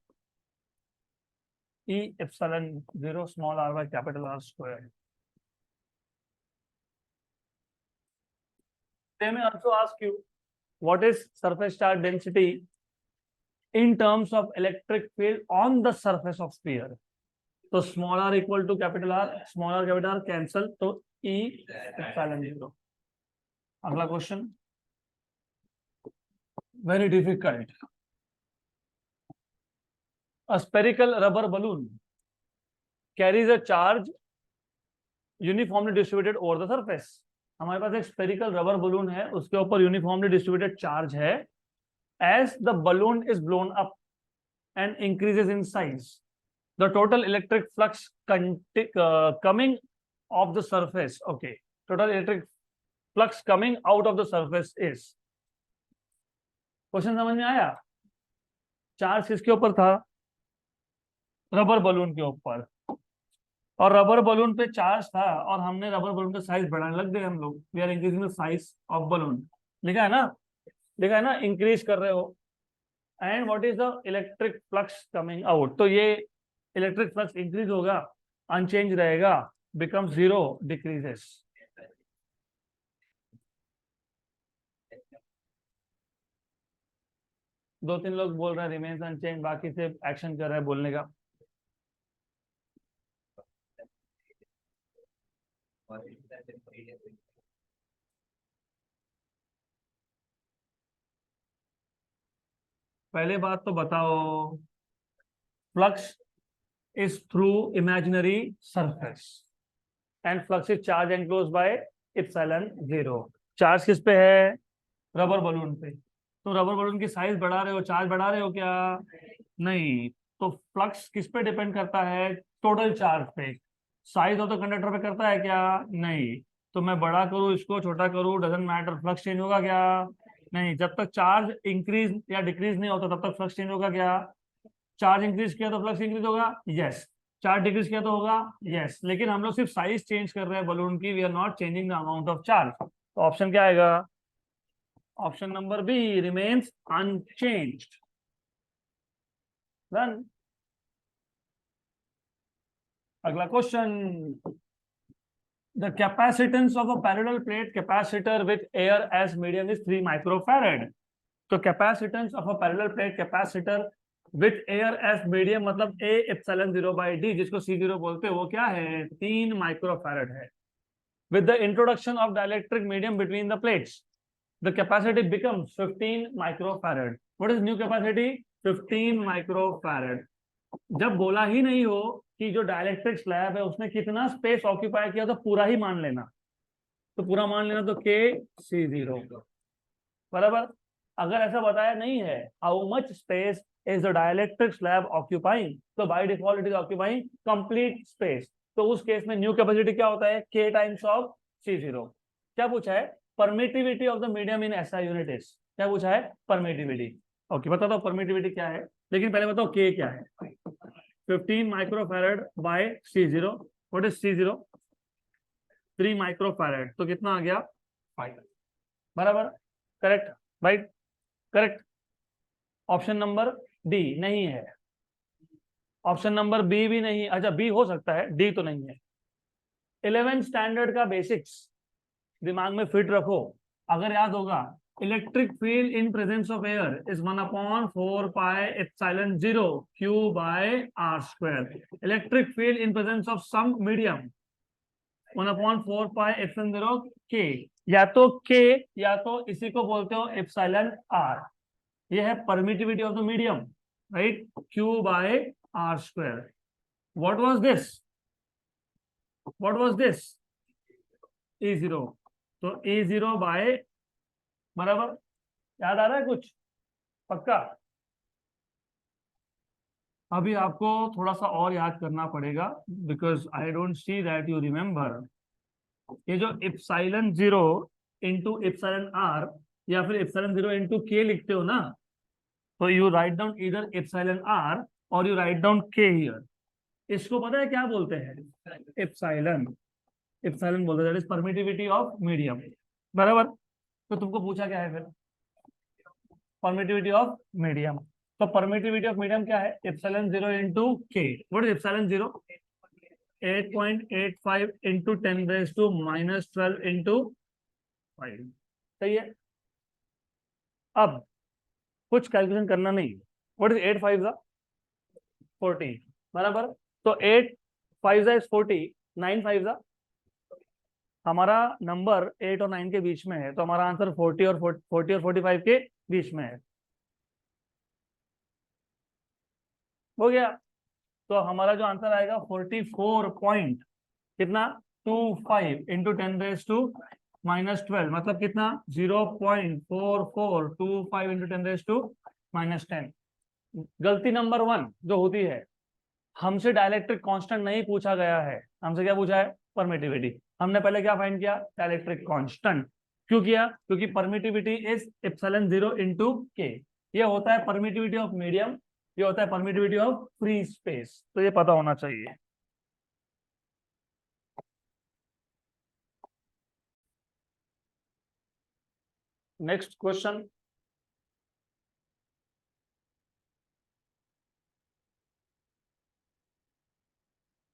E epsilon 0 small r by capital R square. They may also ask you what is surface charge density in terms of electric field on the surface of sphere. तो small r equal to capital R, small r capital R cancel, तो E epsilon 0. अगला question, very difficult. A spherical rubber balloon carries a charge uniformly distributed over the surface. हमारे पास एक spherical rubber balloon है, उसके ऊपर uniformly distributed charge है। As the balloon is blown up and increases in size, the total electric flux coming off the surface, okay, total electric flux coming out of the surface is. Question समझ में आया, charge किसके ऊपर था, rubber balloon के ऊपर, और rubber balloon पे चार्ज था, और हमने रबर बलून का साइज बढ़ाने लग गए हम लोग, we are increasing the size of balloon, लिखा है ना, लिखा है ना, इंक्रीज कर रहे हो। And what is the electric flux coming out, तो ये इलेक्ट्रिक फ्लक्स इंक्रीज होगा, अनचेंज रहेगा, बिकम जीरो, डिक्रीजेस। दो तीन लोग बोल रहे हैं रिमेन्स अनचेंज, बाकी से एक्शन कर रहे हैं बोलने का। पहले बात तो बताओ, flux is through imaginary surface and flux is charge enclosed bye epsilon zero. Charge किस पे है, रबर बलून पे, तो रबर बलून की साइज बढ़ा रहे हो, चार्ज बढ़ा रहे हो क्या, नहीं, तो फ्लक्स किस पे डिपेंड करता है, टोटल चार्ज पे। साइज ऑफ द कंडक्टर पे करता है क्या, नहीं, तो मैं बड़ा करूँ इसको, छोटा करूँ, डजंट मैटर, फ्लक्स चेंज होगा क्या, नहीं। जब तक चार्ज इंक्रीज या डिक्रीज नहीं होता तब तक फ्लक्स चेंज होगा क्या, चार्ज इंक्रीज किया तो फ्लक्स इंक्रीज होगा, यस, चार्ज डिक्रीज किया तो होगा, यस। लेकिन हम लोग सिर्फ साइज चेंज कर रहे हैं बलून की, we are not changing the amount of charge, तो ऑप्शन क्या आएगा, option number B remains unchanged. Done. अगला question, the capacitance of a parallel plate capacitor with air as medium is 3 microfarad। तो capacitance of a parallel plate capacitor with air as medium मतलब A epsilon 0 by D, जिसको C0 बोलते हैं, वो क्या है, 3 microfarad है। With the introduction of dielectric medium between the plates, the capacity becomes 15 microfarad. What is new capacity? 15 microfarad. जब बोला ही नहीं हो कि जो डाइलेक्ट्रिक स्लैब है उसने कितना स्पेस ऑक्यूपाई किया तो पूरा ही मान लेना, तो पूरा मान लेना, तो K C0 बराबर। अगर ऐसा बताया नहीं है how much space is the dielectric slab occupying, तो by default it is occupying complete space. तो उस केस में न्यू कैपेसिटी क्या होता है, K टाइम्स ऑफ C0। क्या पूछा है, permittivity of the medium in SI unit is, क्या पूछा है, परमिटिविटी। ओके, बता दो परमिटिविटी क्या है, लेकिन पहले बताओ K क्या है। 15 microfarad by C0, what is C0, 3 microfarad, तो कितना आ गया 5 बराबर। Correct, right, correct. Option number D नहीं है, ऑप्शन नंबर बी भी नहीं, अच्छा बी हो सकता है, डी तो नहीं है। 11th स्टैंडर्ड का बेसिक्स दिमाग में फिट रखो, अगर याद होगा, electric field in presence of air is 1/4πε0 Q/r²। Electric field in presence of some medium 1/4πε0 K, या तो K या तो इसी को बोलते हो एप्सिलॉन R। ये है permittivity of the medium, right, Q/r²। What was this, what was this, E0, तो E0 बाय बराबर, याद आ रहा है कुछ, पक्का। अभी आपको थोड़ा सा और याद करना पड़ेगा, because I don't see that you remember. ये जो एप्सिलॉन 0 इंटू एप्सिलॉन R या फिर एप्सिलॉन 0 इंटू K लिखते हो ना, तो यू राइट डाउन इधर एप्सिलॉन R और you write down K here. इसको पता है क्या बोलते हैं, एप्सिलॉन, एप्सिलॉन बोलते हैं, that is permittivity of medium बराबर। तो तुमको पूछा क्या है फिर, परमिटिविटी ऑफ मीडियम। तो परमिटिविटी ऑफ मीडियम क्या है, epsilon 0 into K। What is epsilon 0, 8.85 into 10⁻⁻12 into 5, सही है। अब कुछ कैलकुलेशन करना नहीं, व्हाट इज 8 5 40 बराबर। तो 8 5 इज 40, 9 5 हमारा नंबर 8 और 9 के बीच में है, तो हमारा आंसर 40 और 45 के बीच में है, हो गया। तो हमारा जो आंसर आएगा 44 पॉइंट कितना 25 इंटू 10⁻⁻12, मतलब कितना 0.4425 इंटू 10⁻⁻10। गलती नंबर 1 जो होती है, हमसे डाइलेक्ट्रिक कांस्टेंट नहीं पूछा गया है, हमसे क्या पूछा है, परमिटिविटी। हमने पहले क्या फाइंड किया, डाइलेक्ट्रिक कांस्टेंट। क्यों किया, क्योंकि permittivity is epsilon 0 into K। ये होता है परमिटिविटी ऑफ मीडियम, ये होता है परमिटिविटी ऑफ फ्री स्पेस, तो ये पता होना चाहिए। नेक्स्ट क्वेश्चन,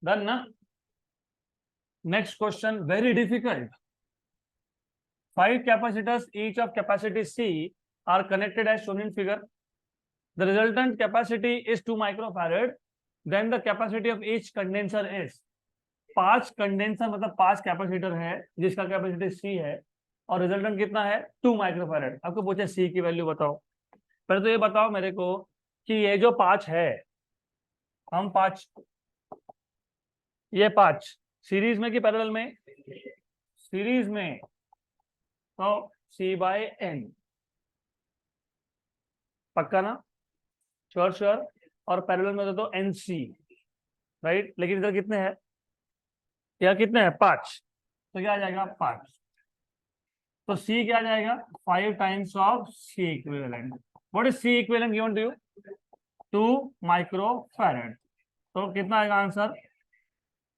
डन ना। Next question very difficult. 5 capacitors each of capacity C are connected as shown in figure. The resultant capacity is 2 microfarad. Then the capacity of each condenser is, 5 condenser मतलब 5 capacitor है जिसका capacity C है और resultant कितना है 2 microfarad. आपको पूछे C की वैल्यू बताओ। पहले तो ये बताओ मेरे को कि ये जो 5 है, हम 5, ये 5 सीरीज में कि पैरेलल में, सीरीज में, तो C/N, पक्का ना, श्योर श्योर। और पैरेलल में तो NC, राइट। लेकिन इधर कितने हैं, या कितने हैं 5, तो क्या आ जाएगा 5, तो C क्या आ जाएगा 5 times of C equivalent. What is C equivalent given to you, 2 microfarad, तो कितना आएगा answer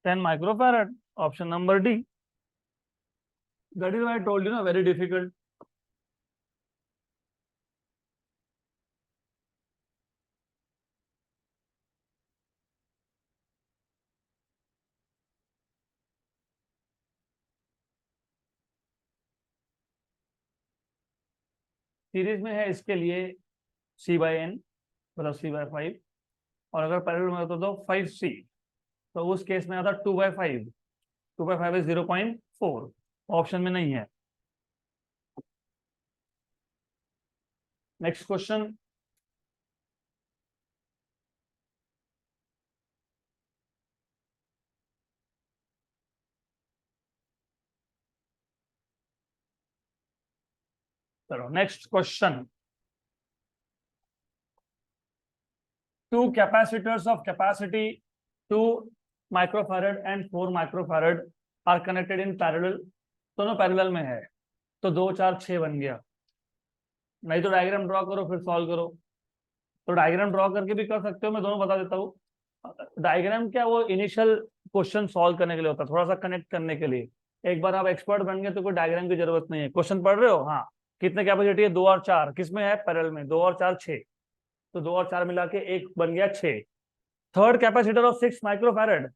10 microfarad, option number D. That is why I told you ना, वेरी डिफिकल्ट। सीरीज में है इसके लिए C/N मतलब C/5, और अगर पैरेलल में होता तो 5C, तो उस केस में आता 2/5, 2/5 इज 0.4, ऑप्शन में नहीं है। नेक्स्ट क्वेश्चन, चलो next question. Two capacitors of capacity 2 microfarad and 4 microfarad are connected in parallel। दोनों पैरेलल में है, तो 2 4 6 बन गया। नहीं तो डायग्राम ड्रॉ करो फिर सॉल्व करो। तो डायग्राम ड्रॉ करके भी कर सकते हो, मैं दोनों बता देता हूँ। डायग्राम क्या, वो इनिशियल क्वेश्चन सॉल्व करने के लिए होता है, थोड़ा सा कनेक्ट करने के लिए। एक बार आप एक्सपर्ट बन गए तो कोई डायग्राम की जरूरत नहीं है। क्वेश्चन पढ़ रहे हो, हाँ, कितने कैपेसिटी है, 2 और 4, किसमें है, पैरेलल में, 2 और 4 6, तो 2 और 4 मिला के एक बन गया 6। Third capacitor of 6 microfarad,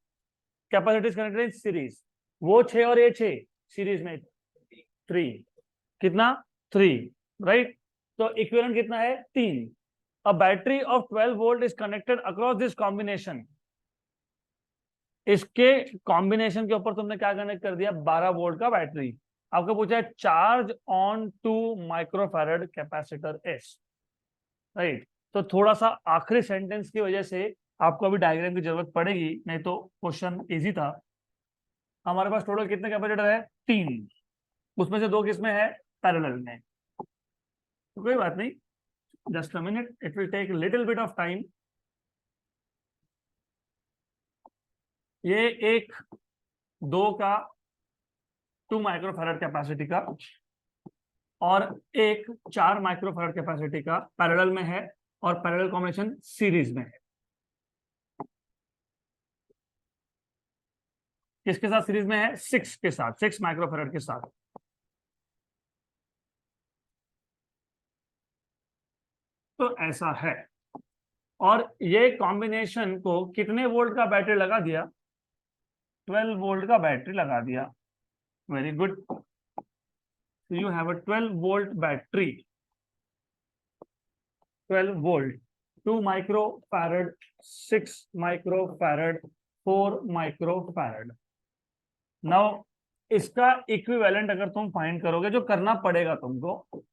capacity connected in series, वो 6 और ये 6 सीरीज में 3, कितना 3, राइट। तो इक्विवेलेंट कितना है 3। A battery of 12 volt is connected across this combination. इसके कॉम्बिनेशन के ऊपर तुमने क्या कनेक्ट कर दिया, 12 वोल्ट का बैटरी। आपको पूछा है charge on 2 microfarad capacitor S, right. तो थोड़ा सा आखिरी सेंटेंस की वजह से आपको अभी डायग्राम की जरूरत पड़ेगी, नहीं तो क्वेश्चन इजी था। हमारे पास टोटल कितने कैपेसिटर है, 3, उसमें से 2 किसमें है, पैरेलल में। तो कोई बात नहीं, just a minute, it will take little bit of time. ये एक 2 का 2 माइक्रोफैरड कैपेसिटी का और एक 4 माइक्रोफैरड कैपेसिटी का पैरेलल में है, और पैरेलल कॉम्बिनेशन सीरीज में है। किसके साथ सीरीज में है, 6 के साथ, 6 माइक्रोफैरड के साथ। तो ऐसा है, और ये कॉम्बिनेशन को कितने वोल्ट का बैटरी लगा दिया, 12 वोल्ट का बैटरी लगा दिया। Very good, you have a 12 volt battery, 12 volt, 2 microfarad, 6 microfarad, 4 microfarad. Now इसका इक्विवेलेंट अगर तुम फाइंड करोगे, जो करना पड़ेगा तुमको,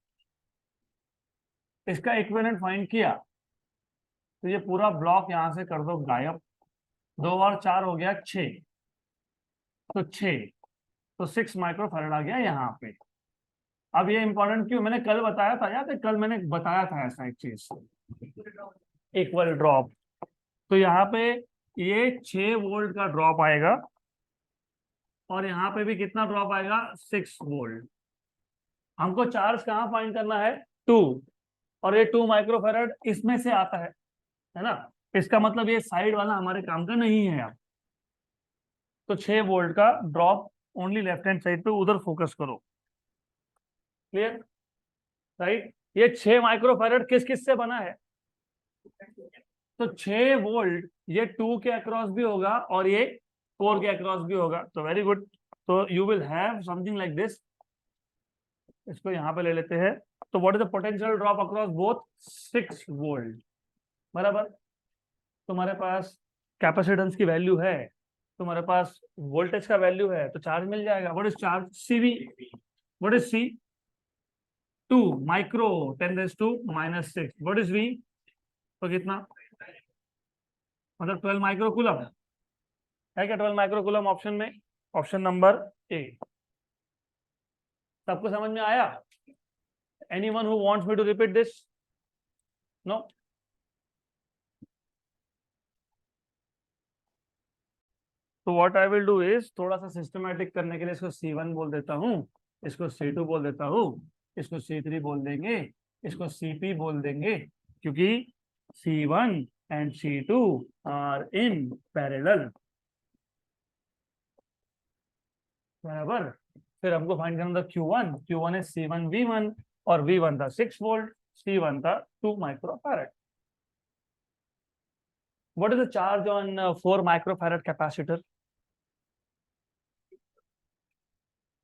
इसका इक्विवेलेंट फाइंड किया तो ये पूरा ब्लॉक यहां से कर दो गायब। 2 और 4 हो गया 6, तो 6, तो 6 माइक्रोफैरड आ गया यहाँ पे। अब ये इंपॉर्टेंट क्यों, मैंने कल बताया था, याद है, कल मैंने बताया था ऐसा एक चीज, इक्वल ड्रॉप। तो यहाँ पे ये 6 वोल्ट का ड्रॉप आएगा, और यहाँ पे भी कितना ड्रॉप आएगा, 6 वोल्ट। हमको चार्ज कहाँ फाइंड करना है, 2, और ये 2 माइक्रोफैरड इसमें से आता है ना। इसका मतलब ये साइड वाला हमारे काम का नहीं है अब। तो 6 वोल्ट का drop only left hand side पे, उधर फोकस करो। Clear, right. ये 6 माइक्रोफैरड किस किस से बना है, तो 6 वोल्ट ये 2 के अक्रॉस भी होगा और ये 4 के अक्रॉस भी होगा। तो वेरी गुड, तो you will have something like this. इसको यहाँ पे ले लेते हैं। तो what is the potential drop across both, 6 volt, बराबर। तुम्हारे पास कैपेसिटेंस की वैल्यू है, तुम्हारे पास वोल्टेज का वैल्यू है, तो चार्ज मिल जाएगा। What is charge, CV, what is C, 2 micro 10⁻⁻⁶। What is V, तो कितना, मतलब 12 माइक्रो कूलम है क्या, 12 माइक्रो कूलम ऑप्शन में, ऑप्शन नंबर ए। सबको समझ में आया, anyone who wants me to repeat this, no. तो what I will do is, थोड़ा सा सिस्टमैटिक करने के लिए इसको C1 बोल देता हूँ, इसको C2 बोल देता हूँ, इसको C3 बोल देंगे, इसको CP बोल देंगे, क्योंकि C1 and C2 are in parallel, बराबर। फिर हमको फाइंड करना था Q1, Q1 is C1 V1, और V1 था 6 वोल्ट, C1 था 2 microfarad. What is the charge on 4 microfarad capacitor?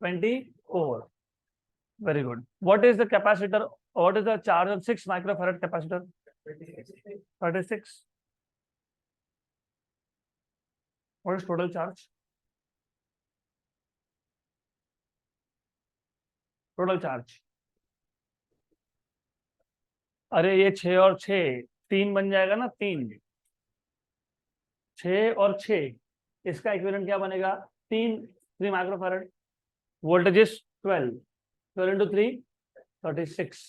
24. Very good. What is the capacitor? What is the charge on 6 microfarad capacitor? 36. What is total charge? Total charge. अरे ये 6 और 6 3 बन जाएगा ना, 3, 6 और 6, इसका इक्विवेलेंट क्या बनेगा, 3 माइक्रोफैरड। Voltage is 12, 12 into 3, 36।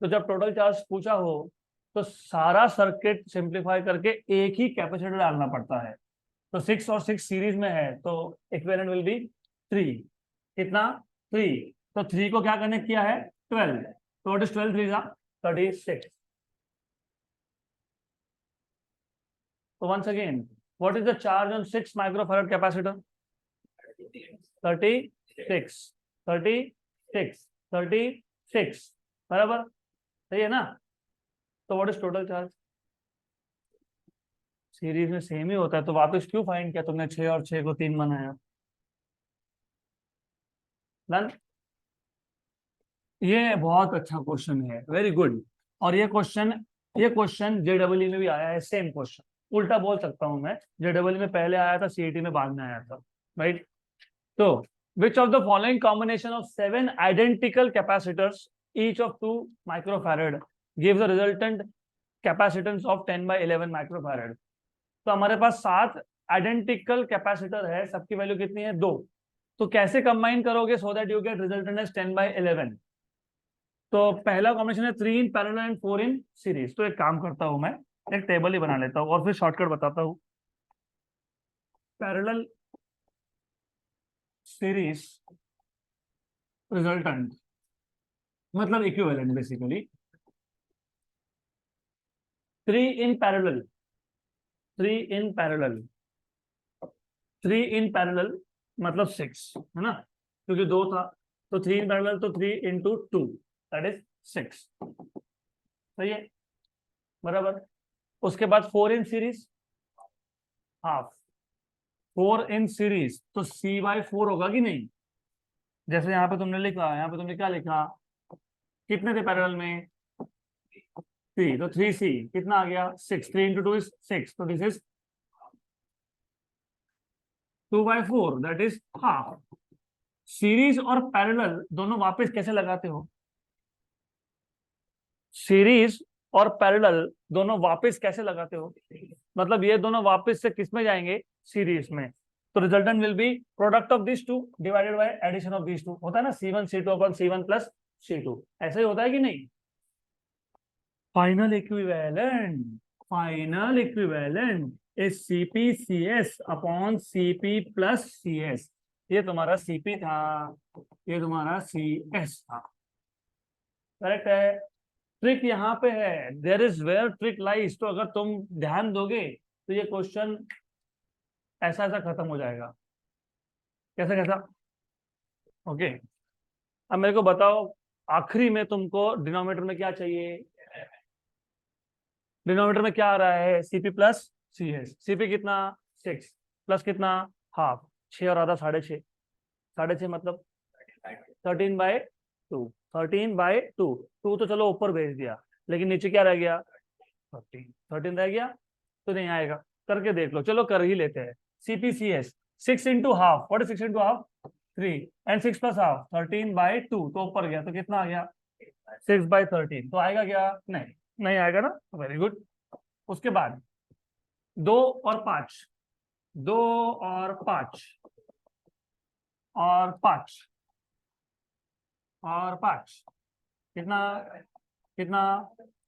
तो जब टोटल चार्ज पूछा हो तो सारा सर्किट सिंप्लीफाई करके एक ही कैपेसिटर डालना पड़ता है। तो 6 और 6 सीरीज में है तो इक्विवेलेंट विल बी 3। कितना? 3। तो 3 को क्या कनेक्ट किया है? 12। तो व्हाट इज 12 3 जा 36। तो once again what is the charge on 6 microfarad capacitor? 36 36 36 बराबर, सही है ना? तो what is total charge? Series में सेम ही होता है तो वापस क्यों फाइंड किया तुमने? 6 और 6 को 3 बनाया। डन। ये बहुत अच्छा क्वेश्चन है, वेरी गुड। और ये क्वेश्चन जेडब्ल्यू में भी आया है, सेम क्वेश्चन। उल्टा बोल सकता हूं मैं, जेडब्ल्यू में पहले आया था, सीईटी में बाद में आया था, राइट? तो which of the following combination of 7 identical capacitors each of 2 microfarad gives the resultant capacitance of 10/11 microfarad? तो हमारे पास 7 आइडेंटिकल कैपेसिटर है, सबकी वैल्यू कितनी है? 2। तो कैसे कंबाइन करोगे so that you get resultant as 10/11? तो पहला कॉम्बिनेशन है 3 in parallel and 4 in series. तो एक काम करता हूं मैं, एक टेबल ही बना लेता हूं और फिर शॉर्टकट बताता हूं। पैरेलल, सीरीज, रिजल्टेंट मतलब equivalent basically. 3 in parallel, 3 in parallel, 3 in parallel मतलब 6 है ना, क्योंकि 2 था। तो 3 इन पैरेलल तो 3 इंटू 2 दैट इज 6। सही है, बराबर। उसके बाद 4 in series, half. 4 in series तो C/4 होगा कि नहीं? जैसे यहाँ पे तुमने लिखा, यहाँ पे तुमने क्या लिखा? कितने थे पैरेलल में? 3। तो 3C कितना आ गया? 6। 3 इंटू 2 इज 6। तो this is 2/4 that is half. Series और पैरेलल दोनों वापस कैसे लगाते हो? सीरीज और पैरेलल दोनों वापस कैसे लगाते हो? मतलब ये दोनों वापस से किस में जाएंगे? सीरीज में। तो resultant will be product of this two divided by addition of this two. होता है ना, C1 C2 upon C1 plus C2। ऐसा ही होता है कि नहीं? Final equivalent, final equivalent is CP/CS upon CP plus CS। ये तुम्हारा CP था, ये तुम्हारा CS था, करेक्ट है। ट्रिक यहाँ पे है, there is where trick lies. तो अगर तुम ध्यान दोगे तो ये क्वेश्चन ऐसा ऐसा खत्म हो जाएगा। कैसा कैसा? ओके। अब मेरे को बताओ, आखिरी में तुमको डिनोमिनेटर में क्या चाहिए? डिनोमिनेटर में क्या आ रहा है? CP plus CS। CP कितना? 6 प्लस कितना? हाफ। 6 और आधा 6.5। 6.5 मतलब 13/2। 13/2। 2 तो चलो ऊपर भेज दिया, लेकिन नीचे क्या रह गया? 13। 13 रह गया तो नहीं आएगा। करके देख लो, चलो कर ही लेते हैं। CP/CS 6 into half, what is 6 into half? 3। And 6 plus half 13/2। तो ऊपर गया तो कितना आ गया? 6/13। तो आएगा क्या? नहीं, नहीं आएगा ना। Very good. उसके बाद 2 और 5, 2 और 5 और 5 और 5 कितना? कितना?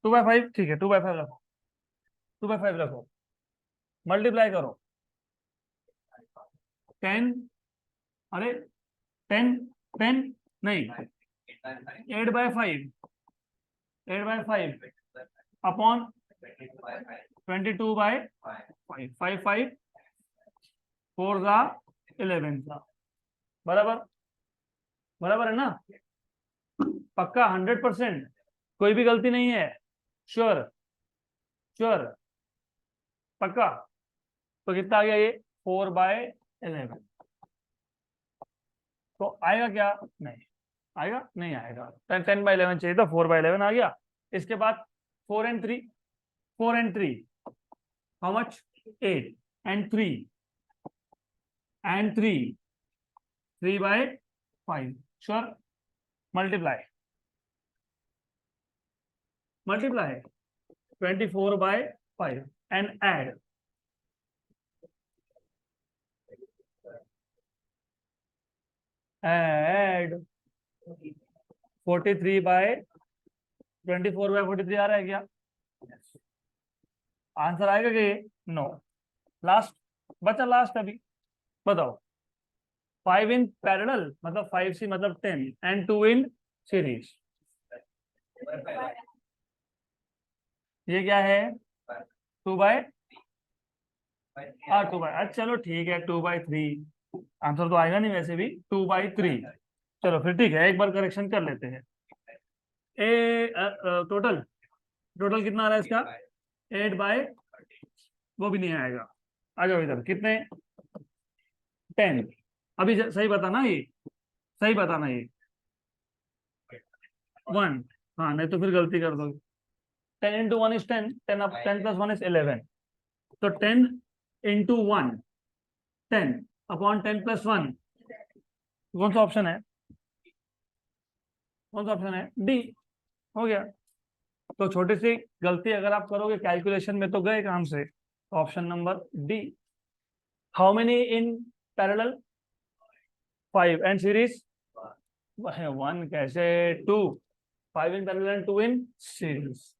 2/5। ठीक है, 2/5 रखो, 2/5 रखो। मल्टीप्लाई करो। 10, अरे 10, 10 नहीं, 8/5, 8/5 अपॉन 22/5। 5 5 4 का 11 का, बराबर, बराबर है ना? पक्का 100%? कोई भी गलती नहीं है? श्योर? श्योर? पक्का? तो कितना आ गया ये? 4/11। तो आएगा क्या? नहीं आएगा, नहीं आएगा। 10/11 चाहिए था, 4/11 आ गया। इसके बाद 4 and 3, 4 and 3 how much? 8 and 3 3/5। Sure? Multiply, multiply 24/5 and add 43/24/43 आ रहा है क्या? आंसर आएगा कि नो? लास्ट बचा, लास्ट अभी बताओ। 5 इन पैरेलल मतलब 5C मतलब 10 एंड 2 इन सीरीज, ये क्या है? 2/, हाँ 2/, अच्छा चलो ठीक है 2/3। आंसर तो आएगा नहीं वैसे भी, 2/3। चलो फिर ठीक है, एक बार करेक्शन कर लेते हैं। ए टोटल टोटल कितना आ रहा है इसका? 8/, वो भी नहीं आएगा। आ जाओ इधर, कितने? 10। अभी सही बताना ये, सही बताना ये। 1, हाँ नहीं तो फिर गलती कर दोगे। 10 × 1 is 10, 10 अब 10 + 1 is 11। तो 10 × 1 10/10 + 1, कौन सा ऑप्शन है? कौन सा ऑप्शन है? डी। हो गया। तो छोटी सी गलती अगर आप करोगे कैलकुलेशन में तो गए काम से। Option number D. How many in parallel? 5 and series 1 कैसे? 2। 5 इन पैरेलल एंड 2 इन सीरीज।